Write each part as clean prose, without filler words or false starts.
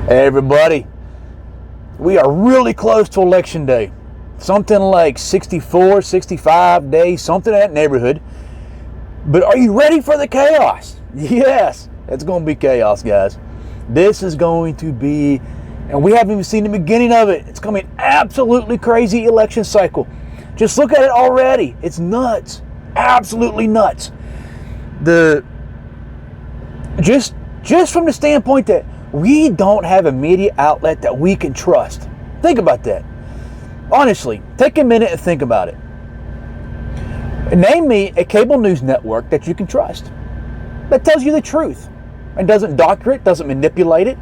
Hey everybody, we are really close to election day. Something like 64, 65 days, something in that neighborhood. But are you ready for the chaos? Yes, it's going to be chaos, guys. This is going to be, and we haven't even seen the beginning of it. It's going to be an absolutely crazy election cycle. Just look at it already. It's nuts. Absolutely nuts. Just from the standpoint that we don't have a media outlet that we can trust. Think about that. Honestly, take a minute and think about it. Name me a cable news network that you can trust, that tells you the truth and doesn't doctor it, doesn't manipulate it,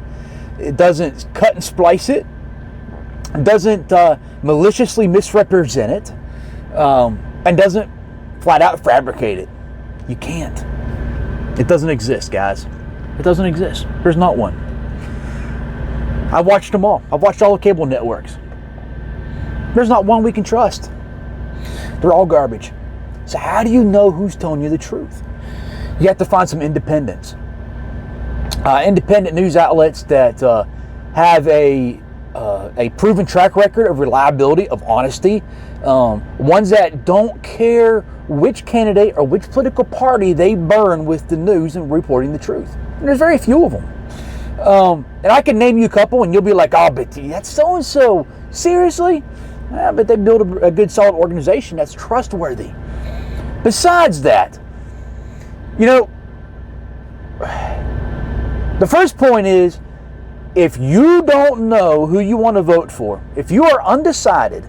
it doesn't cut and splice it, doesn't maliciously misrepresent it, and doesn't flat out fabricate it. You can't. It doesn't exist, guys. It doesn't exist. There's not one. I've watched them all. I've watched all the cable networks. There's not one we can trust. They're all garbage. So how do you know who's telling you the truth? You have to find some independents. Independent news outlets that have a proven track record of reliability, of honesty. Ones that don't care which candidate or which political party they burn with the news and reporting the truth. And there's very few of them. And I can name you a couple and you'll be like, oh, but that's so-and-so. Seriously? Yeah, but they built a good, solid organization that's trustworthy. Besides that, you know, the first point is, if you don't know who you want to vote for, if you are undecided,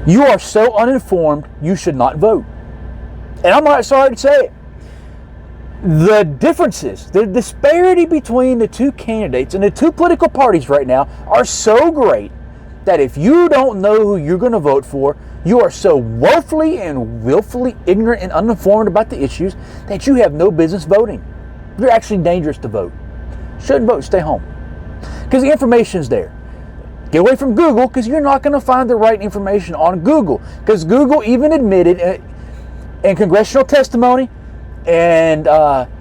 you are so uninformed, you should not vote. And I'm not sorry to say it. The differences, the disparity between the two candidates and the two political parties right now are so great that if you don't know who you're going to vote for, you are so woefully and willfully ignorant and uninformed about the issues that you have no business voting. You're actually dangerous to vote. Shouldn't vote, stay home. Because the information's there. Get away from Google, because you're not going to find the right information on Google. Because Google even admitted in congressional testimony and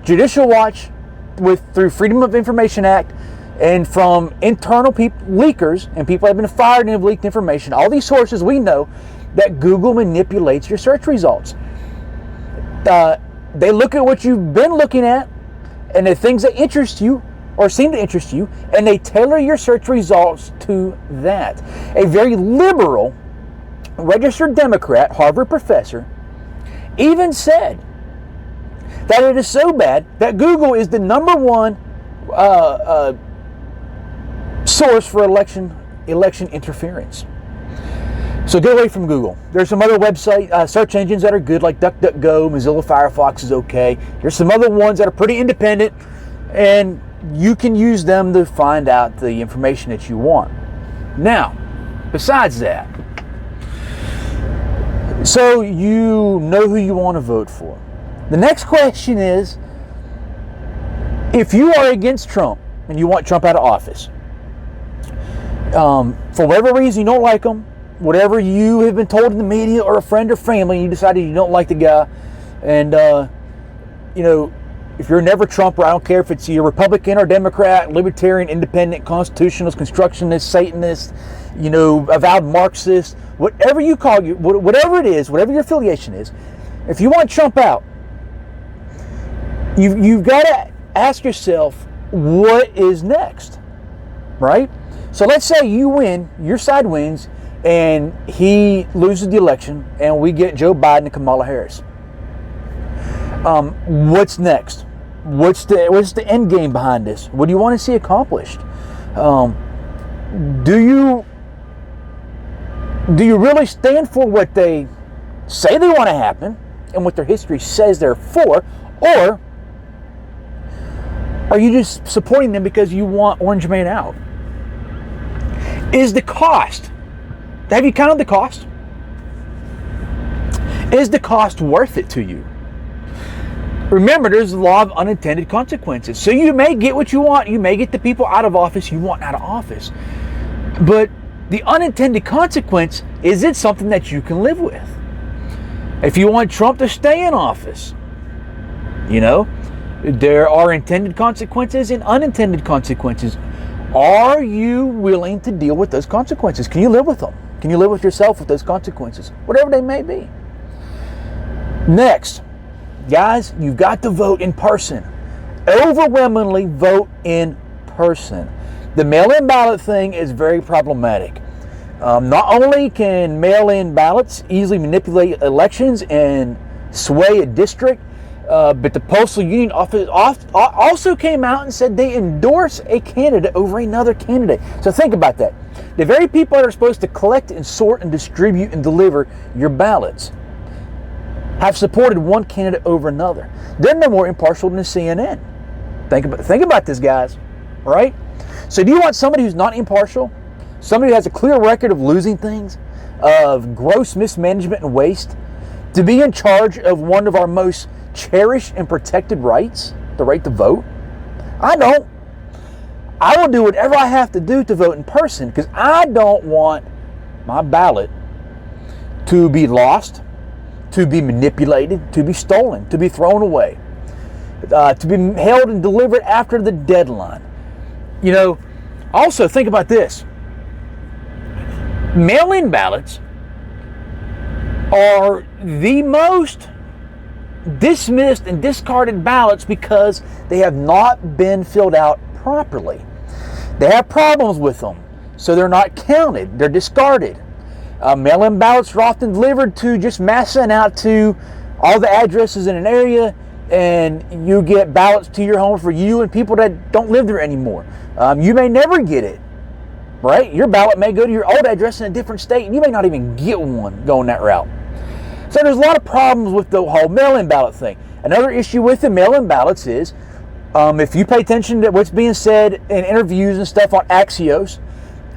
Judicial Watch through Freedom of Information Act and from internal leakers and people have been fired and have leaked information. All these sources, we know that Google manipulates your search results. They look at what you've been looking at and the things that interest you or seem to interest you, and they tailor your search results to that. A very liberal, registered Democrat, Harvard professor, even said that it is so bad that Google is the number one source for election interference. So get away from Google. There's some other website search engines that are good, like DuckDuckGo, Mozilla Firefox is okay. There's some other ones that are pretty independent, and you can use them to find out the information that you want. Now, besides that, so you know who you want to vote for. The next question is, if you are against Trump and you want Trump out of office, for whatever reason you don't like him, whatever you have been told in the media or a friend or family, you decided you don't like the guy, and you know, if you're never Trumper, I don't care if it's you're Republican or Democrat, Libertarian, Independent, Constitutionalist, Constructionist, Satanist, you know, avowed Marxist, whatever you call you, whatever it is, whatever your affiliation is, if you want Trump out, you've got to ask yourself, what is next, right? So let's say you win, your side wins, and he loses the election, and we get Joe Biden and Kamala Harris. What's next? What's the end game behind this? What do you want to see accomplished? Do you really stand for what they say they want to happen and what their history says they're for, or are you just supporting them because you want Orange Man out? Is the cost, have you counted the cost? Is the cost worth it to you? Remember, there's a law of unintended consequences. So you may get what you want. You may get the people out of office you want out of office. But the unintended consequence, is it something that you can live with? If you want Trump to stay in office, you know, there are intended consequences and unintended consequences. Are you willing to deal with those consequences? Can you live with them? Can you live with yourself with those consequences? Whatever they may be. Next, guys, you've got to vote in person. Overwhelmingly vote in person. The mail-in ballot thing is very problematic. Not only can mail-in ballots easily manipulate elections and sway a district, but the Postal Union office also came out and said they endorse a candidate over another candidate. So think about that. The very people that are supposed to collect and sort and distribute and deliver your ballots have supported one candidate over another. They're no more impartial than CNN. Think about this, guys. All right? So do you want somebody who's not impartial? Somebody who has a clear record of losing things, of gross mismanagement and waste, to be in charge of one of our most cherished and protected rights, the right to vote? I don't. I will do whatever I have to do to vote in person because I don't want my ballot to be lost, to be manipulated, to be stolen, to be thrown away, to be held and delivered after the deadline. You know, also think about this. Mail-in ballots are the most dismissed and discarded ballots because they have not been filled out properly. They have problems with them, so they're not counted. They're discarded. Mail-in ballots are often delivered to just mass sent out to all the addresses in an area, and you get ballots to your home for you and people that don't live there anymore. You may never get it, right? Your ballot may go to your old address in a different state, and you may not even get one going that route. So there's a lot of problems with the whole mail-in ballot thing. Another issue with the mail-in ballots is, if you pay attention to what's being said in interviews and stuff on Axios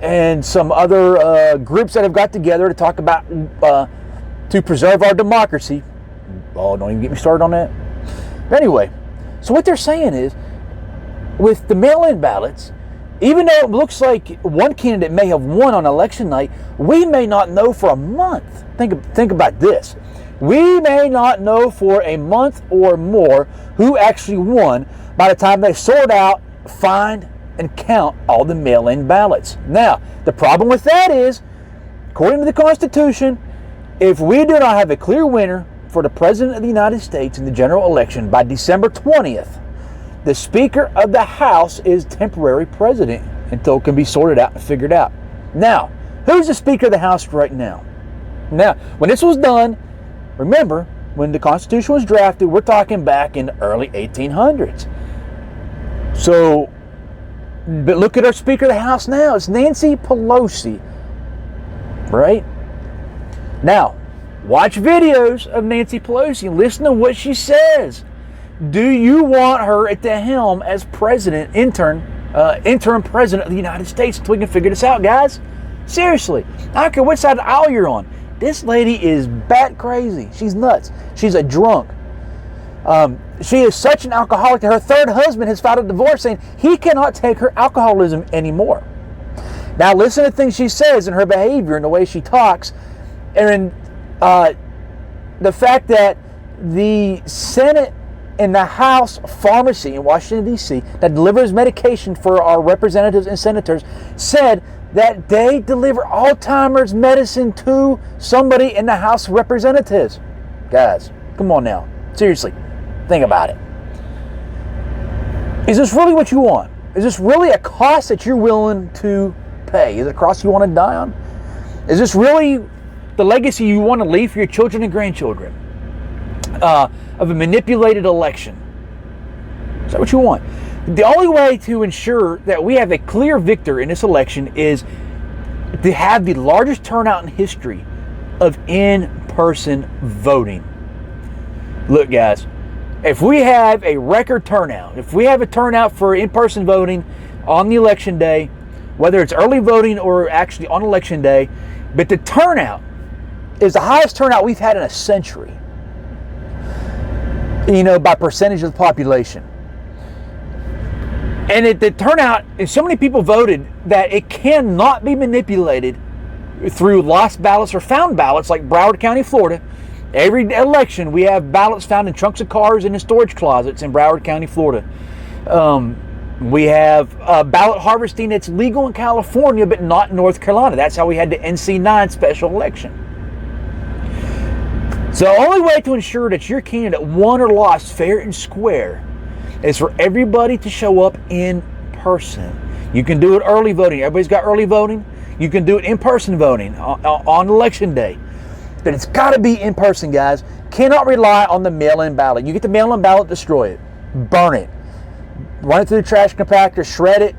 and some other groups that have got together to talk about to preserve our democracy. Oh, don't even get me started on that. But anyway, so what they're saying is, with the mail-in ballots, even though it looks like one candidate may have won on election night, we may not know for a month. Think about this. We may not know for a month or more who actually won by the time they sort out, find, and count all the mail-in ballots. Now, the problem with that is, according to the Constitution, if we do not have a clear winner for the President of the United States in the general election by December 20th, the Speaker of the House is temporary president until it can be sorted out and figured out. Now, who's the Speaker of the House right now? Now, when this was done, remember, when the Constitution was drafted, we're talking back in the early 1800s. So, but look at our Speaker of the House now. It's Nancy Pelosi, right? Now, watch videos of Nancy Pelosi and listen to what she says. Do you want her at the helm as president, interim president of the United States until we can figure this out, guys? Seriously, I don't care what side of the aisle you're on. This lady is bat crazy. She's nuts. She's a drunk. She is such an alcoholic that her third husband has filed a divorce saying he cannot take her alcoholism anymore. Now listen to things she says and her behavior and the way she talks, and the fact that the Senate and the House pharmacy in Washington, D.C. that delivers medication for our representatives and senators said that they deliver Alzheimer's medicine to somebody in the House of Representatives. Guys, come on now. Seriously, think about it. Is this really what you want? Is this really a cost that you're willing to pay? Is it a cost you want to die on? Is this really the legacy you want to leave for your children and grandchildren? Of a manipulated election? Is that what you want? The only way to ensure that we have a clear victor in this election is to have the largest turnout in history of in-person voting. Look, guys, if we have a record turnout, if we have a turnout for in-person voting on the election day, whether it's early voting or actually on election day, but the turnout is the highest turnout we've had in a century, by percentage of the population. And the turnout, and so many people voted that it cannot be manipulated through lost ballots or found ballots like Broward County, Florida. Every election we have ballots found in trunks of cars and in storage closets in Broward County, Florida. We have ballot harvesting that's legal in California but not in North Carolina. That's how we had the NC9 special election. So the only way to ensure that your candidate won or lost fair and square is for everybody to show up in person. You can do it early voting. Everybody's got early voting. You can do it in-person voting on election day. But it's got to be in person, guys. Cannot rely on the mail-in ballot. You get the mail-in ballot, destroy it. Burn it. Run it through the trash compactor, shred it,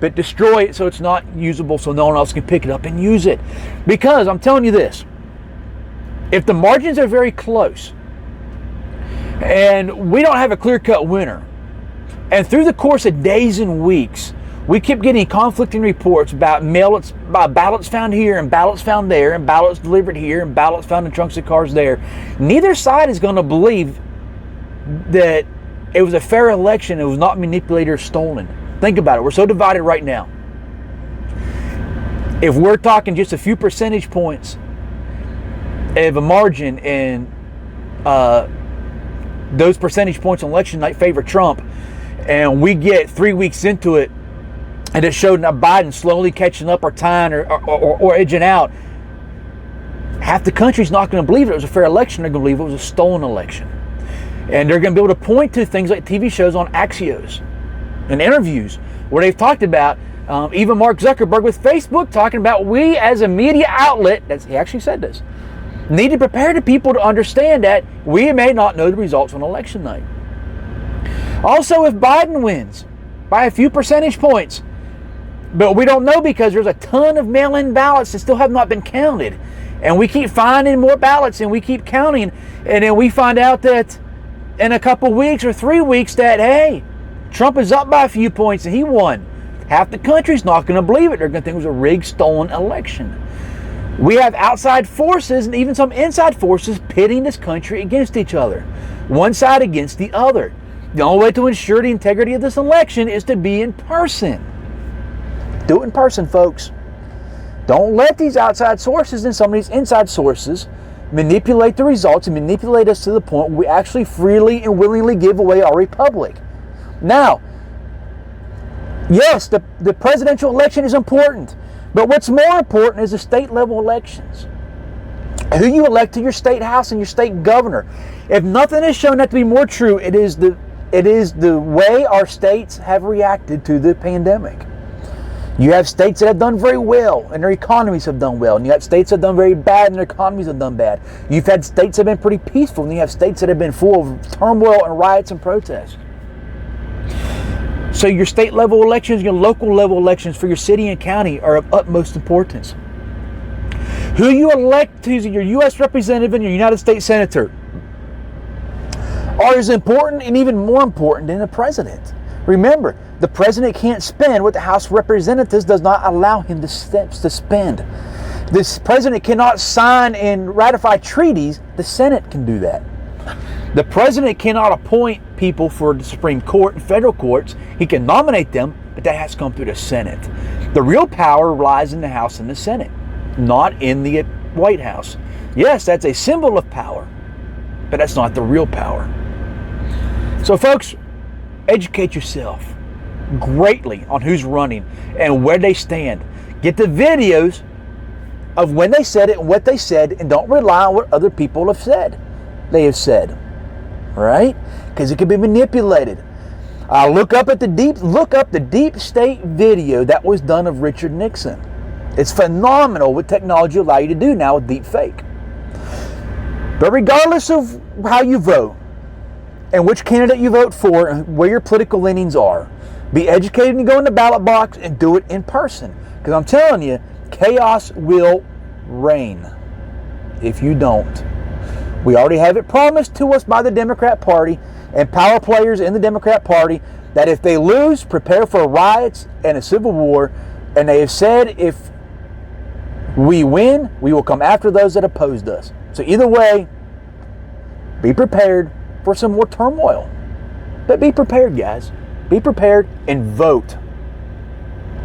but destroy it so it's not usable so no one else can pick it up and use it. Because I'm telling you this, if the margins are very close and we don't have a clear-cut winner, and through the course of days and weeks, we keep getting conflicting reports about ballots found here and ballots found there and ballots delivered here and ballots found in trunks of cars there. Neither side is going to believe that it was a fair election. It was not manipulated or stolen. Think about it. We're so divided right now. If we're talking just a few percentage points of a margin and those percentage points on election night favor Trump, and we get 3 weeks into it and it showed Biden slowly catching up or tying or edging out, half the country's not going to believe it was a fair election. They're going to believe it was a stolen election. And they're going to be able to point to things like TV shows on Axios and interviews where they've talked about, even Mark Zuckerberg with Facebook talking about, we as a media outlet, he actually said this, need to prepare the people to understand that we may not know the results on election night. Also, if Biden wins by a few percentage points, but we don't know because there's a ton of mail-in ballots that still have not been counted, and we keep finding more ballots and we keep counting, and then we find out that in a couple weeks or 3 weeks that, hey, Trump is up by a few points and he won. Half the country's not going to believe it. They're going to think it was a rigged, stolen election. We have outside forces and even some inside forces pitting this country against each other. One side against the other. The only way to ensure the integrity of this election is to be in person. Do it in person, folks. Don't let these outside sources and some of these inside sources manipulate the results and manipulate us to the point where we actually freely and willingly give away our republic. Now, yes, the presidential election is important, but what's more important is the state level elections. Who you elect to your state house and your state governor. If nothing has shown that to be more true, it is the way our states have reacted to the pandemic. You have states that have done very well and their economies have done well, and you have states that have done very bad and their economies have done bad. You've had states that have been pretty peaceful, and you have states that have been full of turmoil and riots and protests. So your state level elections, your local level elections for your city and county are of utmost importance. Who you elect to your U.S. representative and your United States senator are as important and even more important than the president. Remember, the president can't spend what the House of Representatives does not allow him to spend. This president cannot sign and ratify treaties. The Senate can do that. The president cannot appoint people for the Supreme Court and federal courts. He can nominate them, but that has to come through the Senate. The real power lies in the House and the Senate, not in the White House. Yes, that's a symbol of power, but that's not the real power. So folks, educate yourself greatly on who's running and where they stand. Get the videos of when they said it and what they said, and don't rely on what other people have said. They have said, right? Because it can be manipulated. Look up the deep state video that was done of Richard Nixon. It's phenomenal what technology allows you to do now with deep fake. But regardless of how you vote and which candidate you vote for and where your political leanings are, be educated and go in the ballot box and do it in person. Because I'm telling you, chaos will reign if you don't. We already have it promised to us by the Democrat Party and power players in the Democrat Party that if they lose, prepare for riots and a civil war. And they have said if we win, we will come after those that opposed us. So either way, be prepared for some more turmoil. But be prepared, guys. Be prepared and vote.